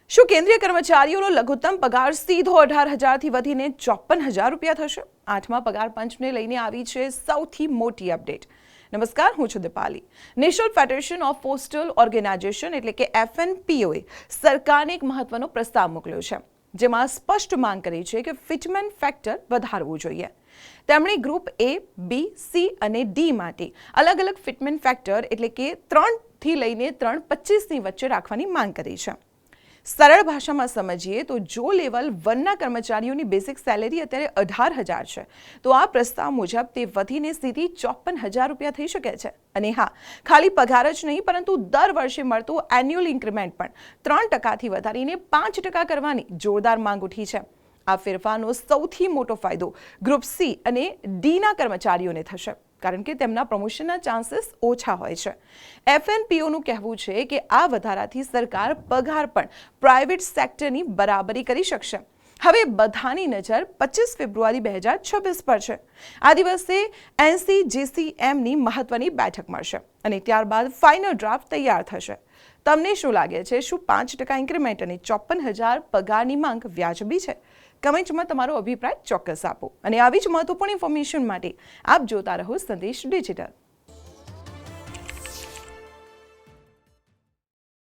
શું કેન્દ્રીય કર્મચારીઓનો લઘુત્તમ પગાર સીધો 18,000થી વધીને 54,000 રૂપિયા થશે? 8મા પગાર પંચને લઈને આવી છે સૌથી મોટી અપડેટ. નમસ્કાર, હું છું Deepali. National federation of postal organisation એટલે કે FNPOએ સરકારને એક મહત્વનો પ્રસ્તાવ મોકલ્યો છે, જેમાં સ્પષ્ટ માંગ કરી છે કે ફિટમેન્ટ ફેક્ટર વધારવું જોઈએ. તેમણે ગ્રુપ A, B, C અને D માટે અલગ અલગ ફિટમેન્ટ ફેક્ટર એટલે કે 3થી લઈને 3.25ની વચ્ચે રાખવાની માંગ કરી છે. સરળ ભાષામાં સમજીએ તો જો લેવલ 1ના કર્મચારીઓની બેઝિક સેલેરી અત્યારે 18,000 છે, તો આ પ્રસ્તાવ મુજબ તે વધીને સીધી 54,000 રૂપિયા થઈ શકે છે. અને હા, ખાલી પગાર જ નહીં, પરંતુ દર વર્ષે મળતું એન્યુઅલ ઇન્ક્રીમેન્ટ પણ 3%થી વધારીને 5% કરવાની જોરદાર માંગ ઉઠી છે. આ ફેરફારનો સૌથી મોટો ફાયદો ગ્રુપ C અને Dના કર્મચારીઓને થશે, કારણ કે તેમના પ્રમોશનના ચાન્સીસ ઓછા હોય છે. FNPOનું કહેવું છે કે આ વધારાથી સરકાર પગાર પણ પ્રાઇવેટ સેક્ટરની બરાબરી કરી શકશે. હવે બધાની નજર 25 ફેબ્રુઆરી 2026 પર છે. આ દિવસે NCGCMની મહત્વની બેઠક મળશે અને ત્યારબાદ ફાઇનલ ડ્રાફ્ટ તૈયાર થશે. તમને શું લાગે છે, શું 5% ઇન્ક્રીમેન્ટ અને 54,000 પગારની માંગ વ્યાજબી છે? કમેન્ટમાં તમારો અભિપ્રાય ચોક્કસ આપો. અને આવી જ મહત્વપૂર્ણ ઇન્ફોર્મેશન માટે આપ જોતા રહો સંદેશ ડિજિટલ.